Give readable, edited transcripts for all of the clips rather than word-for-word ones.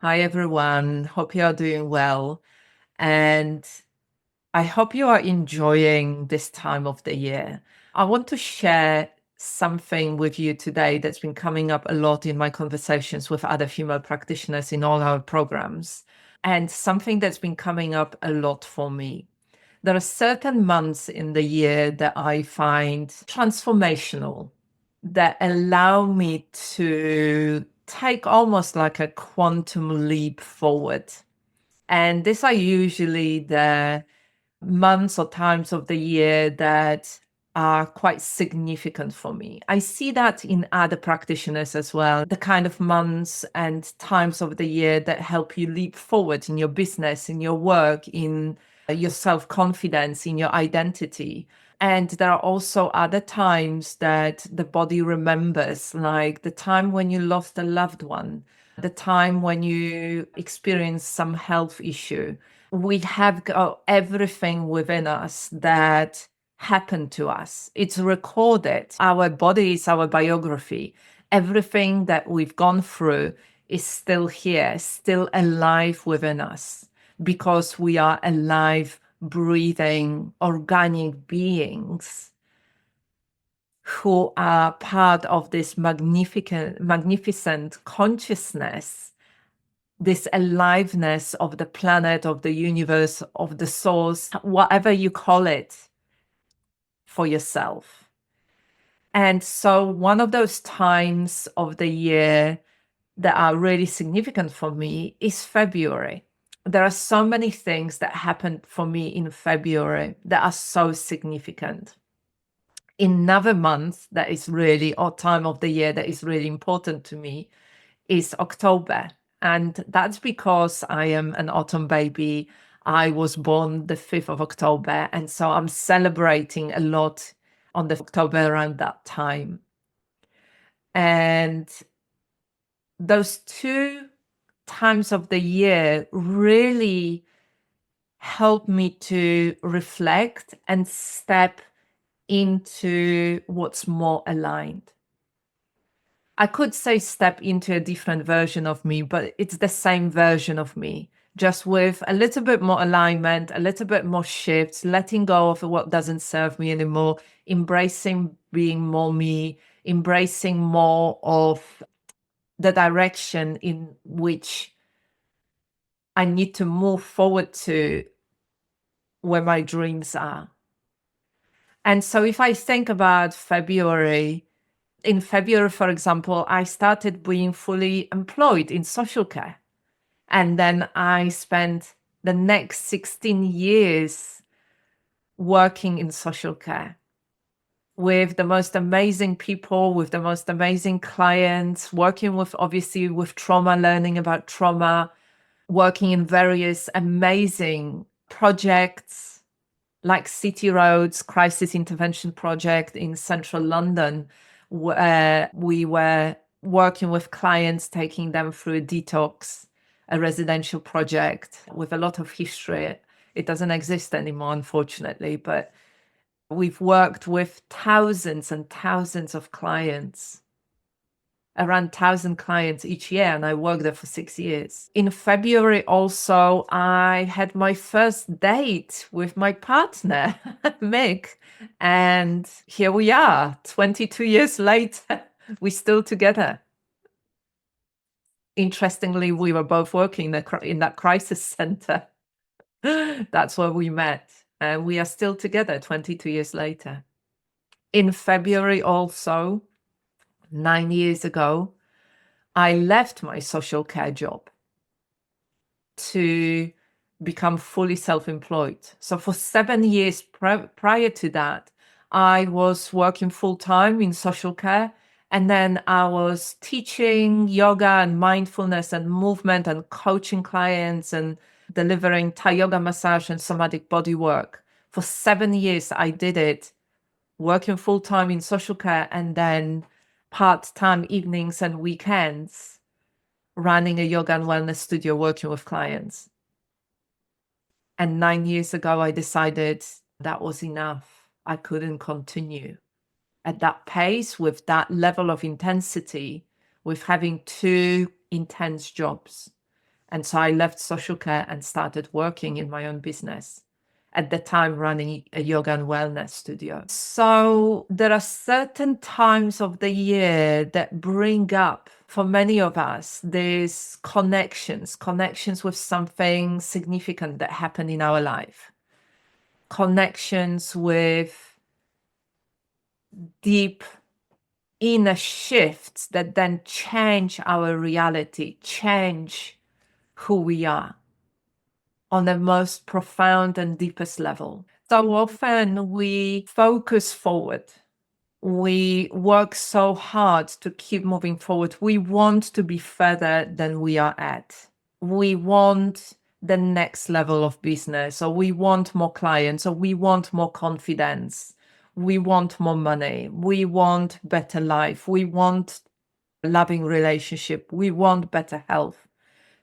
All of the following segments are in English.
Hi, everyone. Hope you are doing well. And I hope you are enjoying this time of the year. I want to share something with you today that's been coming up a lot in my conversations with other female practitioners in all our programs, and something that's been coming up a lot for me. There are certain months in the year that I find transformational, that allow me to take almost like a quantum leap forward. And these are usually the months or times of the year that are quite significant for me. I see that in other practitioners as well, the kind of months and times of the year that help you leap forward in your business, in your work, in your self-confidence, in your identity. And there are also other times that the body remembers, like the time when you lost a loved one, the time when you experience some health issue. We have got everything within us that happened to us. It's recorded. Our body is our biography. Everything that we've gone through is still here, still alive within us, because we are alive, breathing, organic beings who are part of this magnificent consciousness, this aliveness of the planet, of the universe, of the source, whatever you call it for yourself. And so one of those times of the year that are really significant for me is February. There are so many things that happened for me in February that are so significant. Another month that is really, or time of the year that is really important to me, is October. And that's because I am an autumn baby. I was born the 5th of October. And so I'm celebrating a lot on the October around that time. And those two times of the year really help me to reflect and step into what's more aligned. I could say step into a different version of me, but it's the same version of me, just with a little bit more alignment, a little bit more shifts, letting go of what doesn't serve me anymore, embracing being more me, embracing more of the direction in which I need to move forward to, where my dreams are. And so if I think about February, in February, for example, I started being fully employed in social care. And then I spent the next 16 years working in social care with the most amazing people, with the most amazing clients, working with, obviously, with trauma, learning about trauma, working in various amazing projects like City Roads Crisis Intervention Project in central London, where we were working with clients, taking them through a detox, a residential project with a lot of history. It doesn't exist anymore, unfortunately, but we've worked with thousands and thousands of clients, around 1,000 clients each year, and I worked there for 6 years. In February also, I had my first date with my partner, Mick, and here we are, 22 years later, we're still together. Interestingly, we were both working in that crisis center. That's where we met, and we are still together 22 years later. In February also, 9 years ago, I left my social care job to become fully self-employed. So for 7 years prior to that, I was working full-time in social care. And then I was teaching yoga and mindfulness and movement and coaching clients and delivering Thai yoga massage and somatic body work. For 7 years, I did it, working full-time in social care and then part-time evenings and weekends, running a yoga and wellness studio, working with clients. And 9 years ago, I decided that was enough. I couldn't continue at that pace, with that level of intensity, with having two intense jobs. And so I left social care and started working in my own business. At the time, running a yoga and wellness studio. So there are certain times of the year that bring up, for many of us, these connections with something significant that happened in our life, connections with deep inner shifts that then change our reality, change who we are on the most profound and deepest level. So often we focus forward. We work so hard to keep moving forward. We want to be further than we are at. We want the next level of business, or we want more clients, or we want more confidence. We want more money. We want better life. We want loving relationship. We want better health.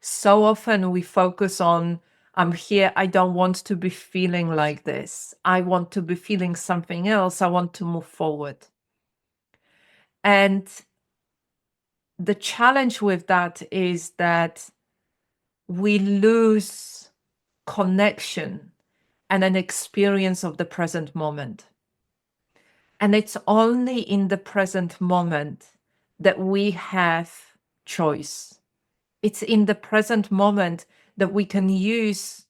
So often we focus on, I'm here, I don't want to be feeling like this. I want to be feeling something else. I want to move forward. And the challenge with that is that we lose connection and an experience of the present moment. And it's only in the present moment that we have choice. It's in the present moment that we can use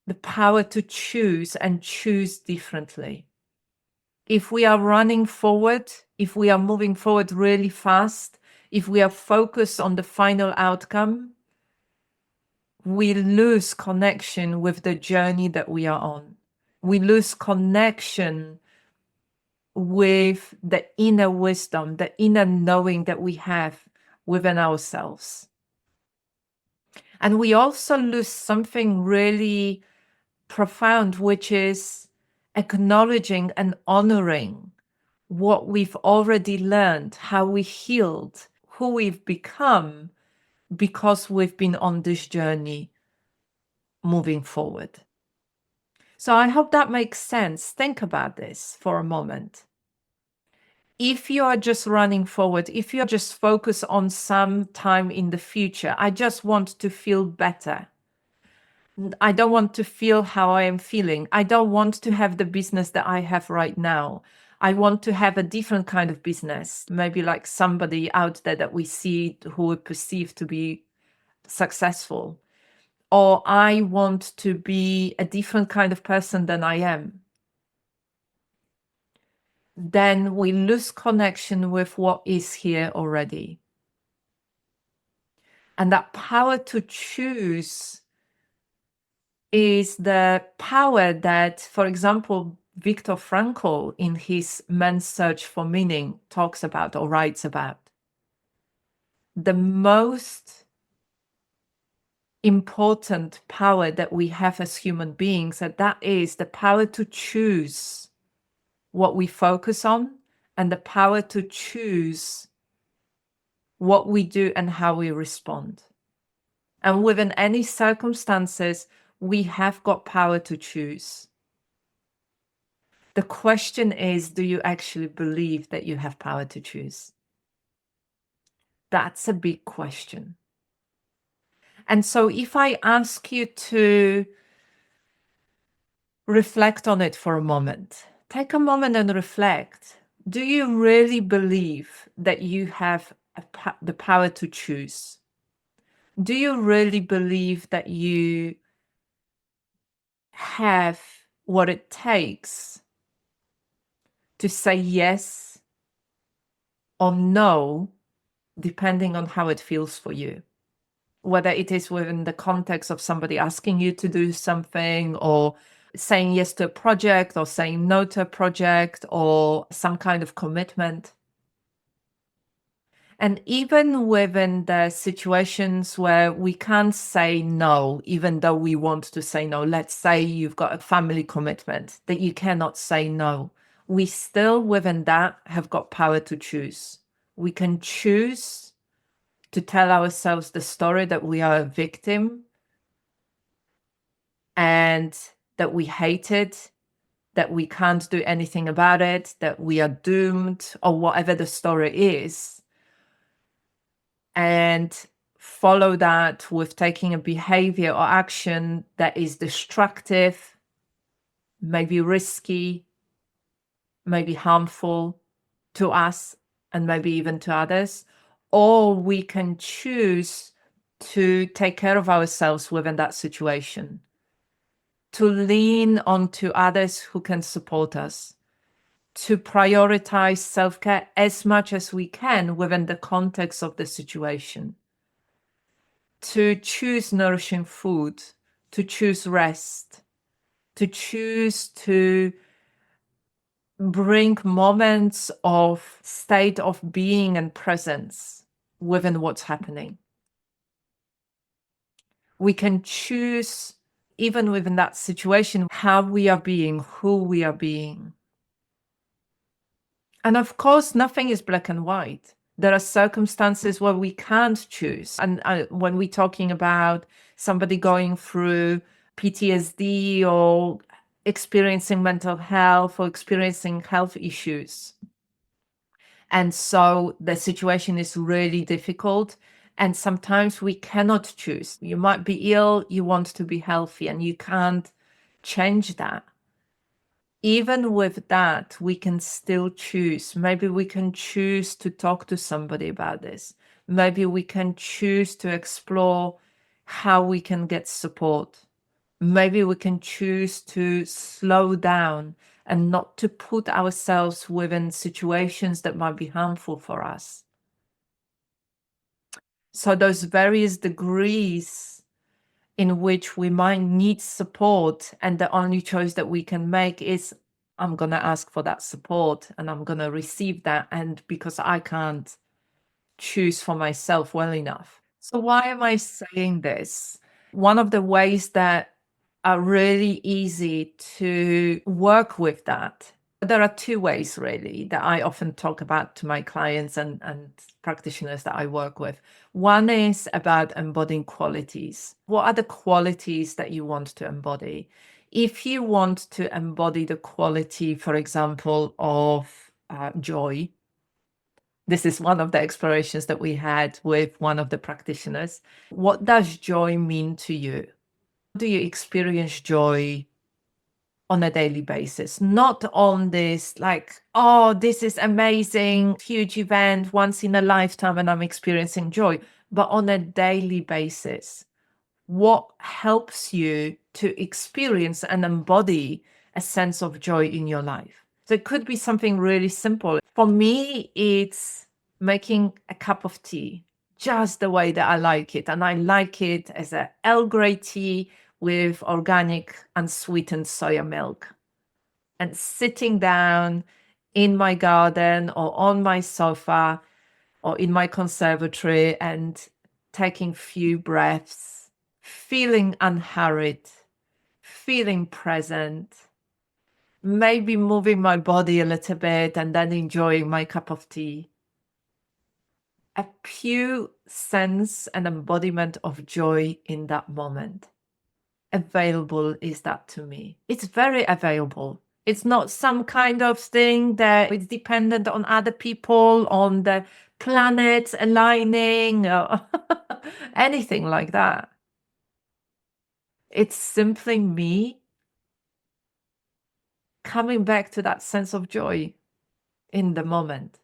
the power to choose and choose differently. If we are running forward, if we are moving forward really fast, if we are focused on the final outcome, we lose connection with the journey that we are on. We lose connection with the inner wisdom, the inner knowing that we have within ourselves. And we also lose something really profound, which is acknowledging and honoring what we've already learned, how we healed, who we've become, because we've been on this journey moving forward. So I hope that makes sense. Think about this for a moment. If you are just running forward, if you're just focused on some time in the future, I just want to feel better. I don't want to feel how I am feeling. I don't want to have the business that I have right now. I want to have a different kind of business, maybe like somebody out there that we see who we perceive to be successful. Or I want to be a different kind of person than I am. Then we lose connection with what is here already. And that power to choose is the power that, for example, Viktor Frankl in his Man's Search for Meaning talks about or writes about. The most important power that we have as human beings, and that is the power to choose what we focus on and the power to choose what we do and how we respond. And within any circumstances, we have got power to choose. The question is, do you actually believe that you have power to choose? That's a big question. And so if I ask you to reflect on it for a moment, take a moment and reflect. Do you really believe that you have the power to choose? Do you really believe that you have what it takes to say yes or no, depending on how it feels for you? Whether it is within the context of somebody asking you to do something, or saying yes to a project, or saying no to a project, or some kind of commitment. And even within the situations where we can't say no, even though we want to say no, let's say you've got a family commitment that you cannot say no, we still within that have got power to choose. We can choose to tell ourselves the story that we are a victim and that we hate it, that we can't do anything about it, that we are doomed, or whatever the story is. And follow that with taking a behavior or action that is destructive, maybe risky, maybe harmful to us and maybe even to others, or we can choose to take care of ourselves within that situation, to lean onto others who can support us, to prioritize self-care as much as we can within the context of the situation, to choose nourishing food, to choose rest, to choose to bring moments of state of being and presence within what's happening. We can choose, even within that situation, how we are being, who we are being. And of course, nothing is black and white. There are circumstances where we can't choose. And when we're talking about somebody going through PTSD or experiencing mental health or experiencing health issues. And so the situation is really difficult. And sometimes we cannot choose. You might be ill, you want to be healthy, and you can't change that. Even with that, we can still choose. Maybe we can choose to talk to somebody about this. Maybe we can choose to explore how we can get support. Maybe we can choose to slow down and not to put ourselves within situations that might be harmful for us. So those various degrees in which we might need support, and the only choice that we can make is I'm going to ask for that support and I'm going to receive that, and because I can't choose for myself well enough. So why am I saying this? One of the ways that are really easy to work with that, there are two ways really that I often talk about to my clients and practitioners that I work with. One is about embodying qualities. What are the qualities that you want to embody? If you want to embody the quality, for example, of joy, this is one of the explorations that we had with one of the practitioners. What does joy mean to you? Do you experience joy on a daily basis? Not on this like, oh, this is amazing, huge event, once in a lifetime, and I'm experiencing joy, but on a daily basis. What helps you to experience and embody a sense of joy in your life? So it could be something really simple. For me, it's making a cup of tea just the way that I like it. And I like it as a Earl Grey tea with organic unsweetened soya milk. And sitting down in my garden or on my sofa or in my conservatory and taking few breaths, feeling unhurried, feeling present, maybe moving my body a little bit and then enjoying my cup of tea. A pure sense and embodiment of joy in that moment. Available is that to me. It's very available. It's not some kind of thing that is dependent on other people, on the planets aligning, or anything like that. It's simply me coming back to that sense of joy in the moment.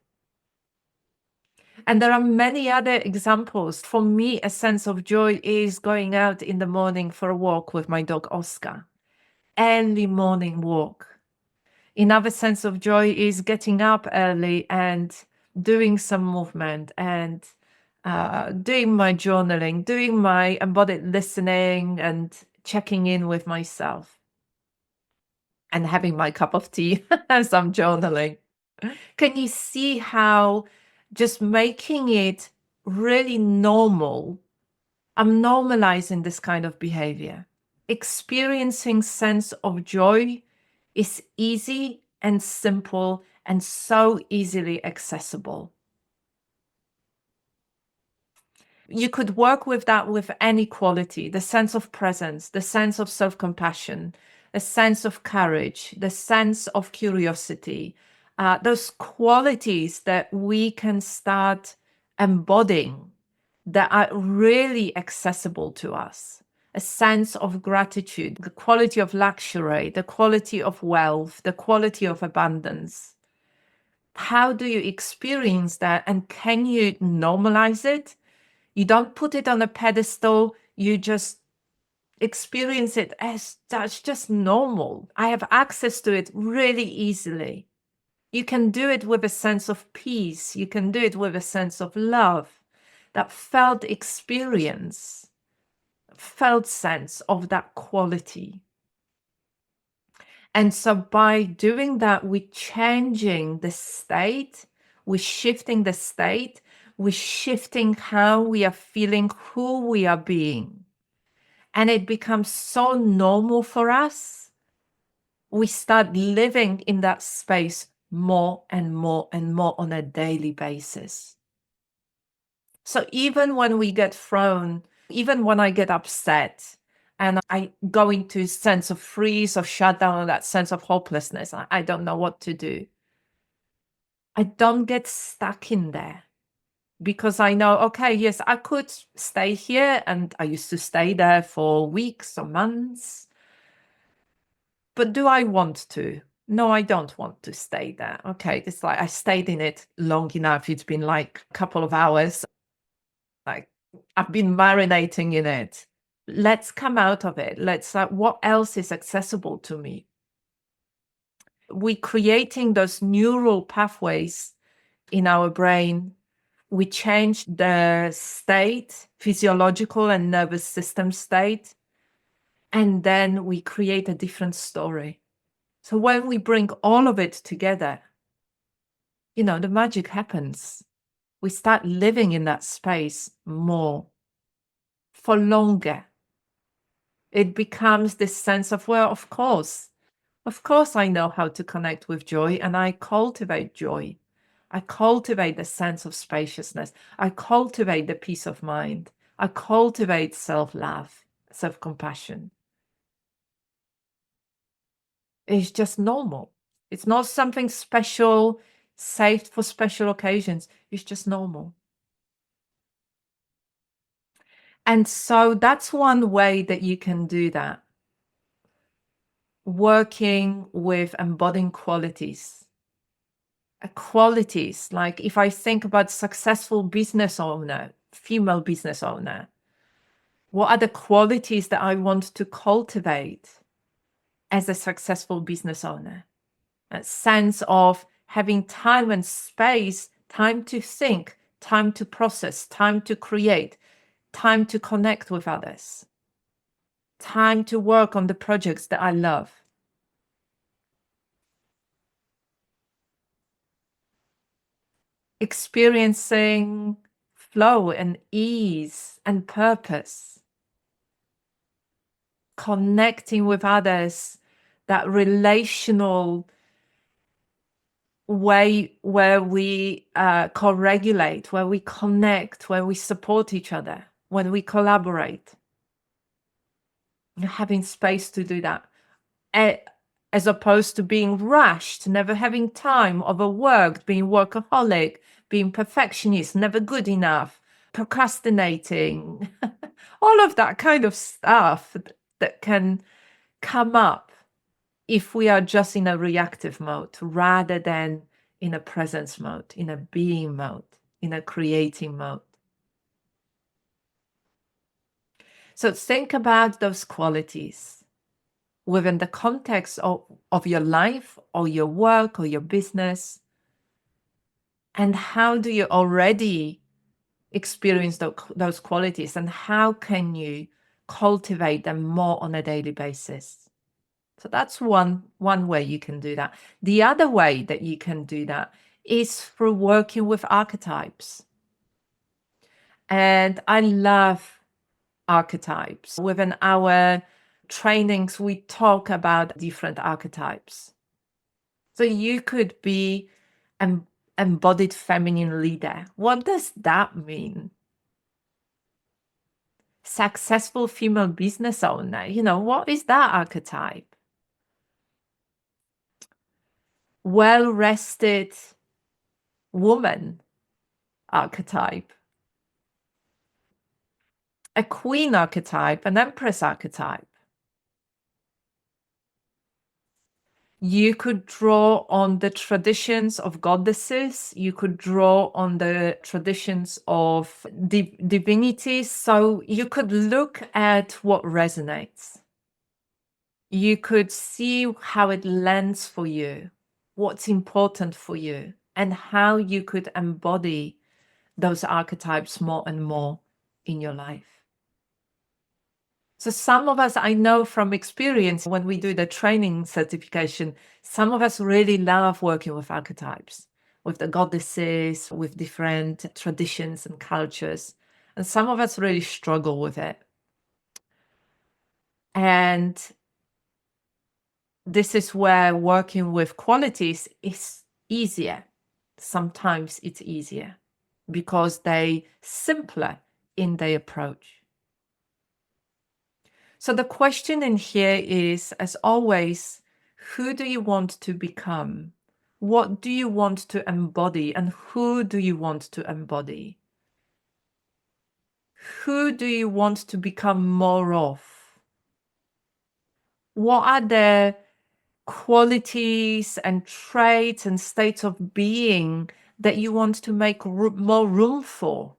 And there are many other examples. For me, a sense of joy is going out in the morning for a walk with my dog Oscar. Early morning walk. Another sense of joy is getting up early and doing some movement and doing my journaling, doing my embodied listening and checking in with myself and having my cup of tea as I'm journaling. Can you see how just making it really normal, I'm normalizing this kind of behavior. Experiencing sense of joy is easy and simple and so easily accessible. You could work with that with any quality, the sense of presence, the sense of self-compassion, the sense of courage, the sense of curiosity, those qualities that we can start embodying, that are really accessible to us. A sense of gratitude, the quality of luxury, the quality of wealth, the quality of abundance. How do you experience that? And can you normalize it? You don't put it on a pedestal, you just experience it as that's just normal. I have access to it really easily. You can do it with a sense of peace. You can do it with a sense of love, that felt experience, felt sense of that quality. And so by doing that, we're changing the state, we're shifting the state, we're shifting how we are feeling, who we are being. And it becomes so normal for us. We start living in that space more and more and more on a daily basis. So even when we get thrown, even when I get upset and I go into a sense of freeze or shutdown, that sense of hopelessness, I don't know what to do. I don't get stuck in there because I know, okay, yes, I could stay here, and I used to stay there for weeks or months. But do I want to? No, I don't want to stay there. Okay, it's like I stayed in it long enough. It's been like a couple of hours. Like I've been marinating in it. Let's come out of it. Let's, what else is accessible to me? We're creating those neural pathways in our brain. We change the state, physiological and nervous system state, and then we create a different story. So when we bring all of it together, the magic happens. We start living in that space more, for longer. It becomes this sense of, well, of course I know how to connect with joy, and I cultivate joy. I cultivate the sense of spaciousness. I cultivate the peace of mind. I cultivate self-love, self-compassion. It's just normal. It's not something special, saved for special occasions. It's just normal. And so that's one way that you can do that. Working with embodying qualities. Qualities, like if I think about successful business owner, female business owner, what are the qualities that I want to cultivate as a successful business owner? A sense of having time and space, time to think, time to process, time to create, time to connect with others, time to work on the projects that I love. Experiencing flow and ease and purpose. Connecting with others, that relational way where we co-regulate, where we connect, where we support each other, when we collaborate. Having space to do that, as opposed to being rushed, never having time, overworked, being workaholic, being perfectionist, never good enough, procrastinating, all of that kind of stuff that can come up if we are just in a reactive mode rather than in a presence mode, in a being mode, in a creating mode. So think about those qualities within the context of your life or your work or your business. And how do you already experience those qualities, and how can you cultivate them more on a daily basis? So that's one way you can do that. The other way that you can do that is through working with archetypes. And I love archetypes. Within our trainings, we talk about different archetypes. So you could be an embodied feminine leader. What does that mean? Successful female business owner. What is that archetype? Well-rested woman archetype. a queen archetype, an empress archetype. You could draw on the traditions of goddesses. You could draw on the traditions of divinities. So you could look at what resonates. You could see how it lands for you, what's important for you, and how you could embody those archetypes more and more in your life. So some of us, I know from experience, when we do the training certification, some of us really love working with archetypes, with the goddesses, with different traditions and cultures. And some of us really struggle with it. And this is where working with qualities is easier. Sometimes it's easier because they simpler in their approach. So the question in here is, as always, who do you want to become? What do you want to embody, and who do you want to embody? Who do you want to become more of? What are the qualities and traits and states of being that you want to make more room for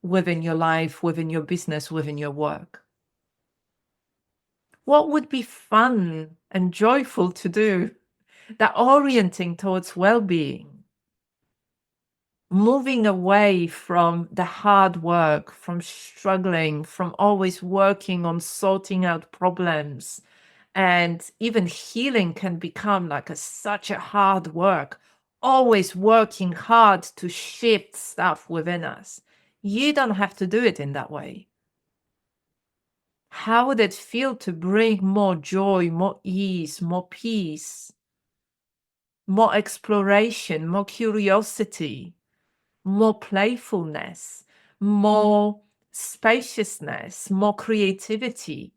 within your life, within your business, within your work? What would be fun and joyful to do that orienting towards well-being, moving away from the hard work, from struggling, from always working on sorting out problems? And even healing can become like such a hard work, always working hard to shift stuff within us. You don't have to do it in that way. How would it feel to bring more joy, more ease, more peace, more exploration, more curiosity, more playfulness, more spaciousness, more creativity,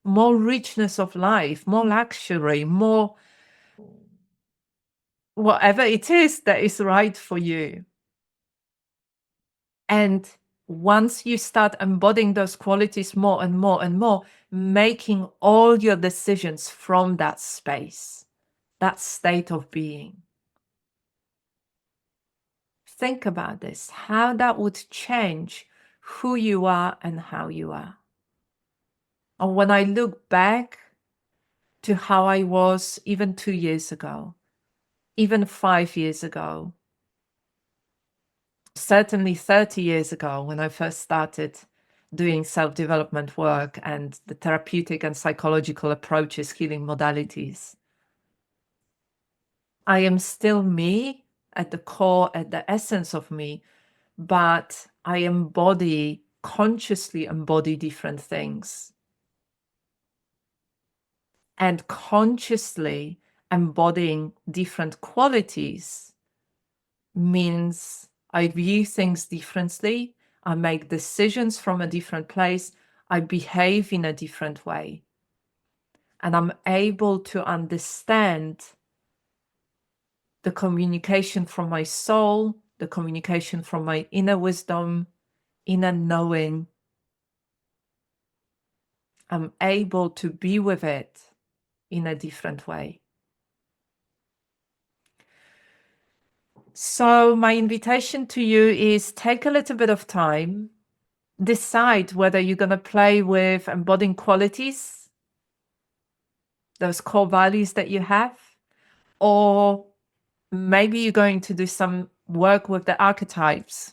more richness of life, more luxury, more whatever it is that is right for you? And once you start embodying those qualities more and more and more, making all your decisions from that space, that state of being. Think about this, how that would change who you are and how you are. And when I look back to how I was even 2 years ago, even 5 years ago, certainly 30 years ago, when I first started doing self-development work and the therapeutic and psychological approaches, healing modalities, I am still me at the core, at the essence of me, but I consciously embody different things. And consciously embodying different qualities means I view things differently, I make decisions from a different place, I behave in a different way. And I'm able to understand the communication from my soul, the communication from my inner wisdom, inner knowing. I'm able to be with it in a different way. So my invitation to you is take a little bit of time, decide whether you're going to play with embodying qualities, those core values that you have, or maybe you're going to do some work with the archetypes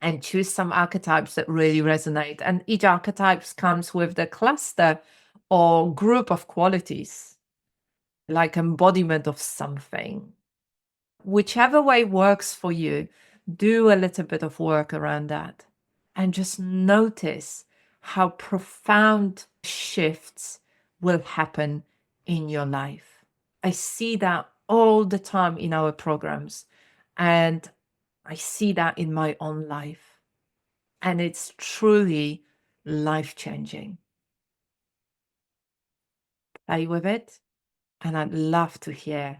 and choose some archetypes that really resonate. And each archetype comes with the cluster or group of qualities, like embodiment of something. Whichever way works for you, do a little bit of work around that and just notice how profound shifts will happen in your life. I see that all the time in our programs, and I see that in my own life. And it's truly life-changing. Play with it, and I'd love to hear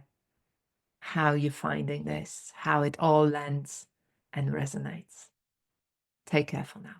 how you're finding this, how it all lands and resonates. Take care for now.